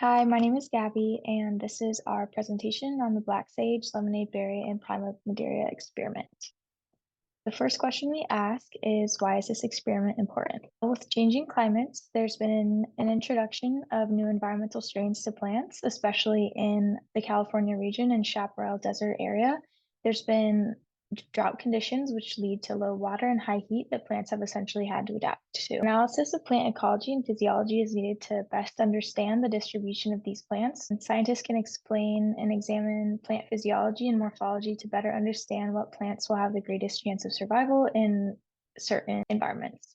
Hi, my name is Gabby, and this is our presentation on the black sage, lemonade berry, and prime of Madeira experiment. The first question we ask is, why is this experiment important? Well, with changing climates, there's been an introduction of new environmental strains to plants, especially in the California region and Chaparral Desert area. There's been drought conditions which lead to low water and high heat that plants have essentially had to adapt to. Analysis of plant ecology and physiology is needed to best understand the distribution of these plants, and scientists can explain and examine plant physiology and morphology to better understand what plants will have the greatest chance of survival in certain environments.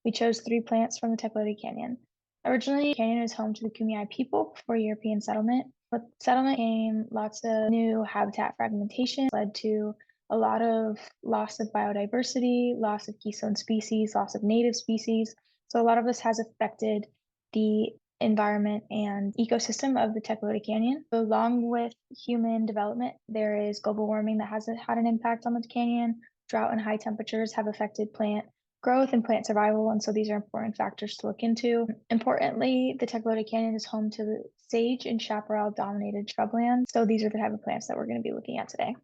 We chose 3 plants from the Tecolote Canyon. Originally, the canyon was home to the Kumeyaay people before European settlement. With settlement came lots of new habitat fragmentation, led to a lot of loss of biodiversity, loss of keystone species, loss of native species. So a lot of this has affected the environment and ecosystem of the Tecolote Canyon. Along with human development, there is global warming that has had an impact on the canyon. Drought and high temperatures have affected plant growth and plant survival, and so these are important factors to look into. Importantly, the Tecolote Canyon is home to the sage and chaparral dominated shrubland, so these are the type of plants that we're going to be looking at today.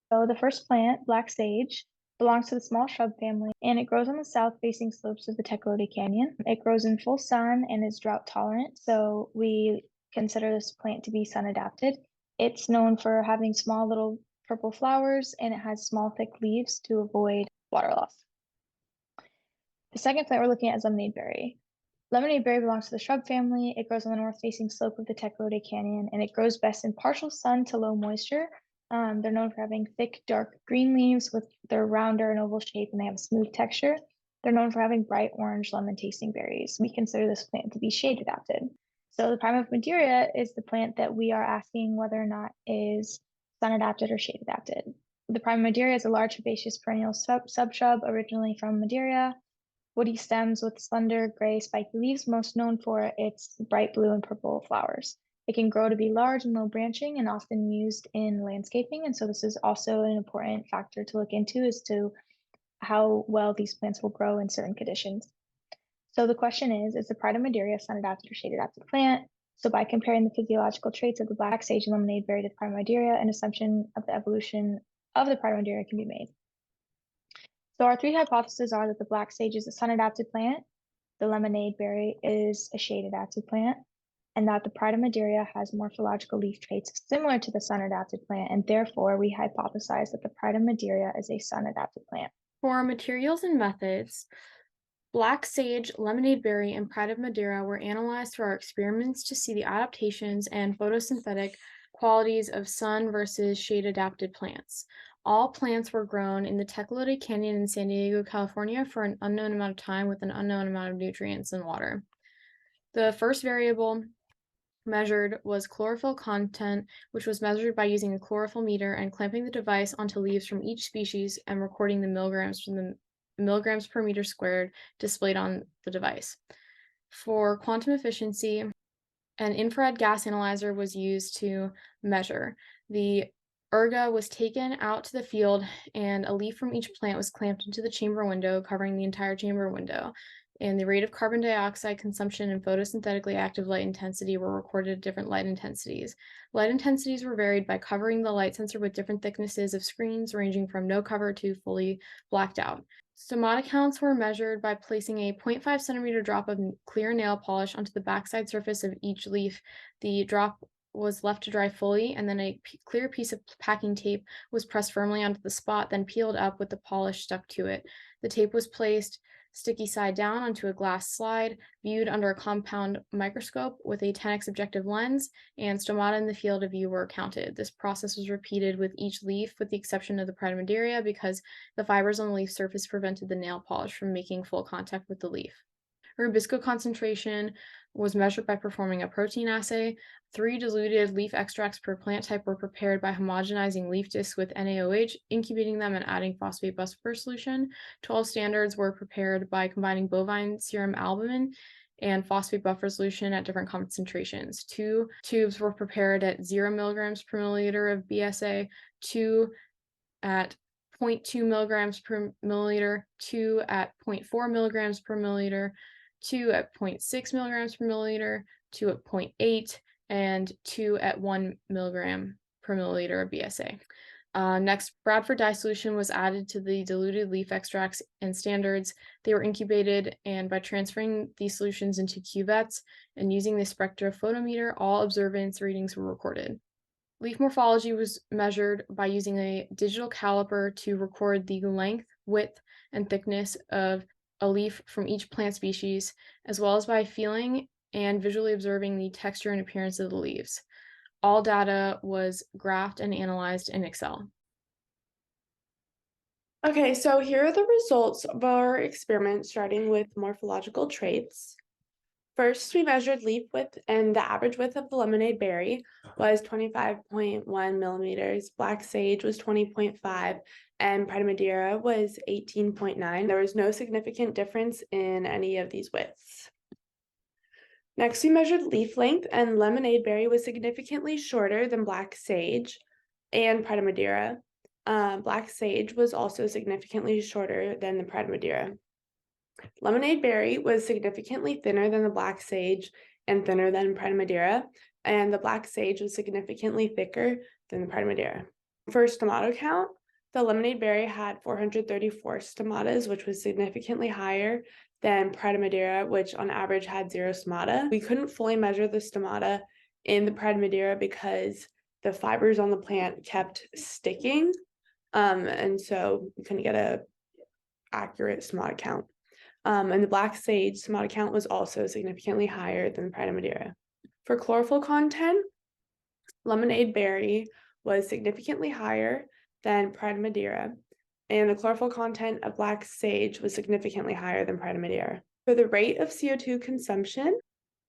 So the first plant, black sage, belongs to the small shrub family, and it grows on the south-facing slopes of the Tecolote Canyon. It grows in full sun and is drought tolerant, so we consider this plant to be sun adapted. It's known for having small little purple flowers, and it has small thick leaves to avoid water loss. The second plant we're looking at is lemonade berry. Lemonade berry belongs to the shrub family. It grows on the north-facing slope of the Tecolote Canyon, and it grows best in partial sun to low moisture. They're known for having thick, dark green leaves with their rounder and oval shape, and they have a smooth texture. They're known for having bright orange lemon-tasting berries. We consider this plant to be shade adapted. So the prime of Madeira is the plant that we are asking whether or not is sun adapted or shade adapted. The prime of Madeira is a large herbaceous perennial subshrub originally from Madeira. Woody stems with slender gray spiky leaves, most known for its bright blue and purple flowers. It can grow to be large and low branching and often used in landscaping. And so this is also an important factor to look into as to how well these plants will grow in certain conditions. So the question is the Pride of Madeira a sun adapted or shade adapted plant? So by comparing the physiological traits of the black sage and lemonade berry to the Pride of Madeira, an assumption of the evolution of the Pride of Madeira can be made. So our 3 hypotheses are that the black sage is a sun adapted plant, the lemonade berry is a shade adapted plant, and that the Pride of Madeira has morphological leaf traits similar to the sun adapted plant, and therefore we hypothesize that the Pride of Madeira is a sun adapted plant. For materials and methods, black sage, lemonade berry, and pride of Madeira were analyzed through our experiments to see the adaptations and photosynthetic qualities of sun versus shade-adapted plants. All plants were grown in the Tecolote Canyon in San Diego, California for an unknown amount of time with an unknown amount of nutrients and water. The first variable measured was chlorophyll content, which was measured by using a chlorophyll meter and clamping the device onto leaves from each species and recording the milligrams per meter squared displayed on the device. For quantum efficiency, an infrared gas analyzer was used to measure. The erga was taken out to the field, and a leaf from each plant was clamped into the chamber window, covering the entire chamber window. And the rate of carbon dioxide consumption and photosynthetically active light intensity were recorded at different light intensities. Light intensities were varied by covering the light sensor with different thicknesses of screens, ranging from no cover to fully blacked out. Stomata counts were measured by placing a 0.5 centimeter drop of clear nail polish onto the backside surface of each leaf. The drop was left to dry fully, and then a clear piece of packing tape was pressed firmly onto the spot, then peeled up with the polish stuck to it. The tape was placed sticky side down onto a glass slide, viewed under a compound microscope with a 10x objective lens, and stomata in the field of view were counted. This process was repeated with each leaf, with the exception of the Pride of Madeira, because the fibers on the leaf surface prevented the nail polish from making full contact with the leaf. Rubisco concentration was measured by performing a protein assay. 3 diluted leaf extracts per plant type were prepared by homogenizing leaf discs with NaOH, incubating them, and adding phosphate buffer solution. 12 standards were prepared by combining bovine serum albumin and phosphate buffer solution at different concentrations. 2 tubes were prepared at 0 milligrams per milliliter of BSA, 2 at 0.2 milligrams per milliliter, 2 at 0.4 milligrams per milliliter, 2 at 0.6 milligrams per milliliter, 2 at 0.8, and 2 at 1 milligram per milliliter of BSA. Next, Bradford dye solution was added to the diluted leaf extracts and standards. They were incubated, and by transferring these solutions into cuvettes and using the spectrophotometer, all observance readings were recorded. Leaf morphology was measured by using a digital caliper to record the length, width, and thickness of a leaf from each plant species, as well as by feeling and visually observing the texture and appearance of the leaves. All data was graphed and analyzed in Excel. Okay, so here are the results of our experiment, starting with morphological traits. First, we measured leaf width, and the average width of the lemonade berry was 25.1 millimeters. Black sage was 20.5, and Pride of Madeira was 18.9. There was no significant difference in any of these widths. Next, we measured leaf length, and lemonade berry was significantly shorter than black sage and Pride of Madeira. Black sage was also significantly shorter than the Pride of Madeira. Lemonade berry was significantly thinner than the black sage and thinner than Pride of Madeira, and the black sage was significantly thicker than the Pride of Madeira. For stomato count, the lemonade berry had 434 stomatas, which was significantly higher than Pride of Madeira, which on average had 0 stomata. We couldn't fully measure the stomata in the Pride of Madeira because the fibers on the plant kept sticking, and so we couldn't get a accurate stomata count. And the black sage stomata count was also significantly higher than the Pride of Madeira. For chlorophyll content, lemonade berry was significantly higher than Pride of Madeira, and the chlorophyll content of black sage was significantly higher than Pride of Madeira. For the rate of CO2 consumption,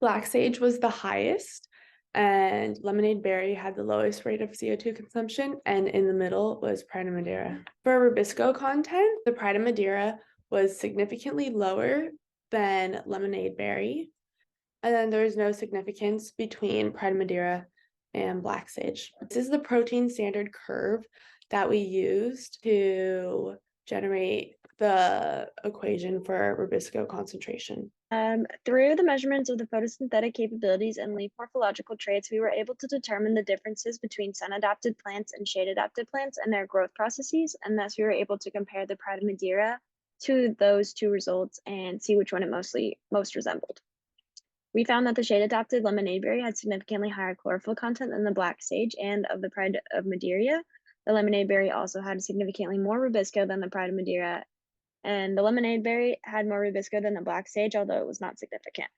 black sage was the highest, and lemonade berry had the lowest rate of CO2 consumption, and in the middle was Pride of Madeira. For rubisco content, the Pride of Madeira was significantly lower than lemonade berry, and then there was no significance between Pride of Madeira and black sage. This is the protein standard curve that we used to generate the equation for rubisco concentration. Through the measurements of the photosynthetic capabilities and leaf morphological traits, we were able to determine the differences between sun-adapted plants and shade-adapted plants and their growth processes, and thus we were able to compare the Pride of Madeira to those two results and see which one it most resembled. We found that the shade-adapted lemonade berry had significantly higher chlorophyll content than the black sage, and of the Pride of Madeira, the lemonade berry also had significantly more rubisco than the Pride of Madeira, and the lemonade berry had more rubisco than the black sage, although it was not significant.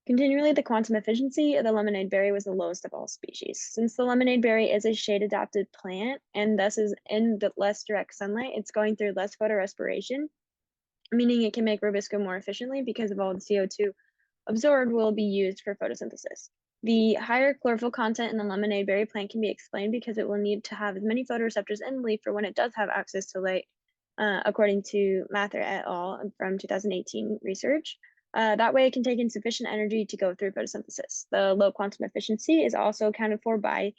Continually, the quantum efficiency of the lemonade berry was the lowest of all species. Since the lemonade berry is a shade-adapted plant and thus is in the less direct sunlight, it's going through less photorespiration, meaning it can make rubisco more efficiently because of all the CO2 absorbed will be used for photosynthesis. The higher chlorophyll content in the lemonade berry plant can be explained because it will need to have as many photoreceptors in the leaf for when it does have access to light, according to Madeira et al. From 2018 research. That way it can take in sufficient energy to go through photosynthesis. The low quantum efficiency is also accounted for by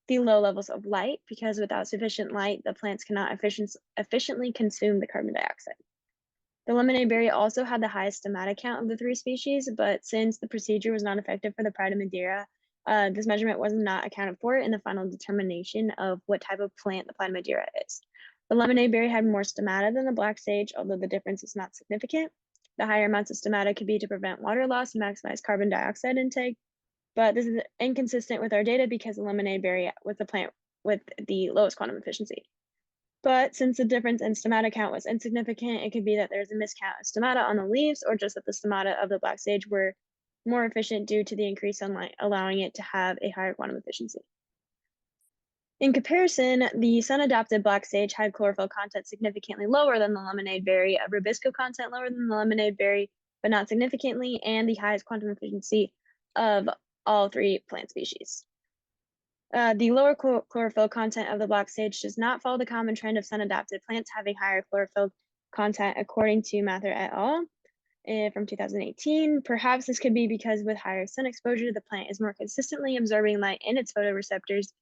the low levels of light, because without sufficient light, the plants cannot efficiently consume the carbon dioxide. The lemonade berry also had the highest stomata count of the 3 species, but since the procedure was not effective for the Pride of Madeira, this measurement was not accounted for in the final determination of what type of plant the Pride of Madeira is. The lemonade berry had more stomata than the black sage, although the difference is not significant. The higher amounts of stomata could be to prevent water loss and maximize carbon dioxide intake, but this is inconsistent with our data because the lemonade berry was the plant with the lowest quantum efficiency. But since the difference in stomata count was insignificant, it could be that there's a miscount of stomata on the leaves, or just that the stomata of the black sage were more efficient due to the increased sunlight, allowing it to have a higher quantum efficiency. In comparison, the sun-adapted black sage had chlorophyll content significantly lower than the lemonade berry, a rubisco content lower than the lemonade berry, but not significantly, and the highest quantum efficiency of all 3 plant species. The lower chlorophyll content of the black sage does not follow the common trend of sun-adapted plants having higher chlorophyll content, according to Madeira et al. From 2018. Perhaps this could be because with higher sun exposure, the plant is more consistently absorbing light in its photoreceptors,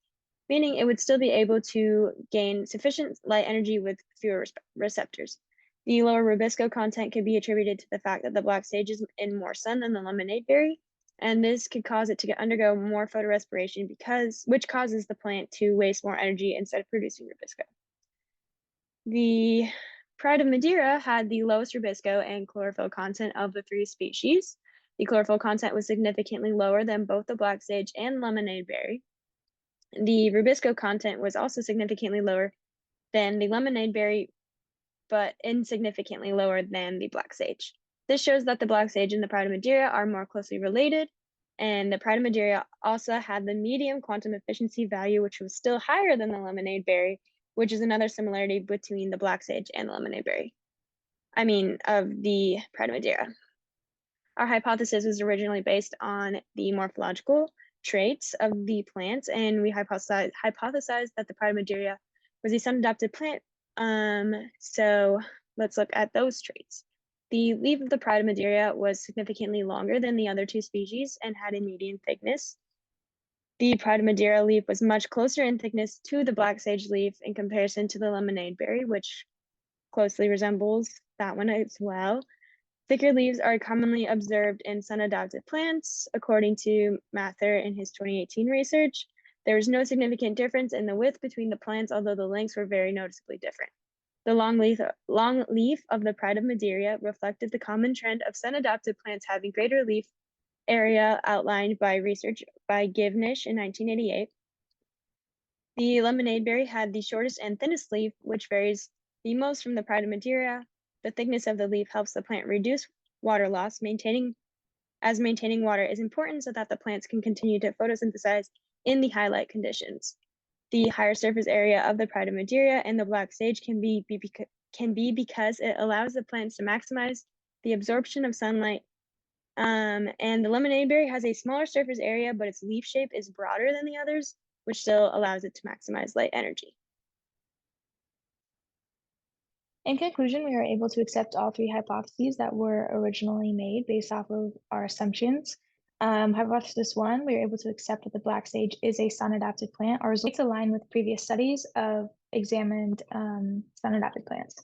meaning it would still be able to gain sufficient light energy with fewer receptors. The lower rubisco content could be attributed to the fact that the black sage is in more sun than the lemonade berry, and this could cause it to undergo more photorespiration which causes the plant to waste more energy instead of producing rubisco. The Pride of Madeira had the lowest rubisco and chlorophyll content of the 3 species. The chlorophyll content was significantly lower than both the black sage and lemonade berry. The rubisco content was also significantly lower than the lemonade berry, but insignificantly lower than the black sage. This shows that the black sage and the Pride of Madeira are more closely related, and the Pride of Madeira also had the medium quantum efficiency value, which was still higher than the lemonade berry, which is another similarity between the black sage and the lemonade berry. Of the Pride of Madeira. Our hypothesis was originally based on the morphological traits of the plants, and we hypothesized that the Pride of Madeira was a sun-adapted plant. So let's look at those traits. The leaf of the Pride of Madeira was significantly longer than the other 2 species and had a median thickness. The Pride of Madeira leaf was much closer in thickness to the black sage leaf in comparison to the lemonade berry, which closely resembles that one as well. Thicker leaves are commonly observed in sun-adapted plants. According to Gaither in his 2018 research, there was no significant difference in the width between the plants, although the lengths were very noticeably different. The long leaf of the Pride of Madeira reflected the common trend of sun-adapted plants having greater leaf area outlined by research by Givnish in 1988. The lemonade berry had the shortest and thinnest leaf, which varies the most from the Pride of Madeira. The thickness of the leaf helps the plant reduce water loss, maintaining water is important so that the plants can continue to photosynthesize in the high light conditions. The higher surface area of the Pride of Madeira and the black sage can be because it allows the plants to maximize the absorption of sunlight. And the lemonade berry has a smaller surface area, but its leaf shape is broader than the others, which still allows it to maximize light energy. In conclusion, we were able to accept all 3 hypotheses that were originally made based off of our assumptions. Hypothesis 1, we were able to accept that the black sage is a sun-adapted plant. Our results align with previous studies of examined sun-adapted plants.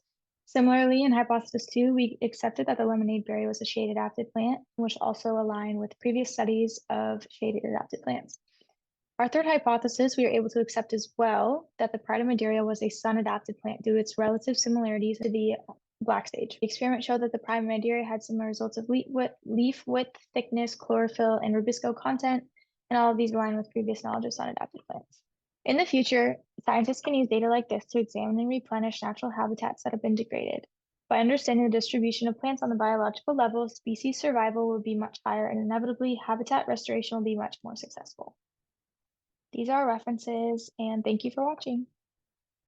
Similarly, in hypothesis 2, we accepted that the lemonade berry was a shade-adapted plant, which also align with previous studies of shade-adapted plants. Our third hypothesis, we were able to accept as well that the Pride of Madeira was a sun-adapted plant due to its relative similarities to the black sage. The experiment showed that the Pride of Madeira had similar results of leaf width, thickness, chlorophyll, and rubisco content, and all of these align with previous knowledge of sun-adapted plants. In the future, scientists can use data like this to examine and replenish natural habitats that have been degraded. By understanding the distribution of plants on the biological level, species survival will be much higher, and inevitably, habitat restoration will be much more successful. These are our references, and thank you for watching.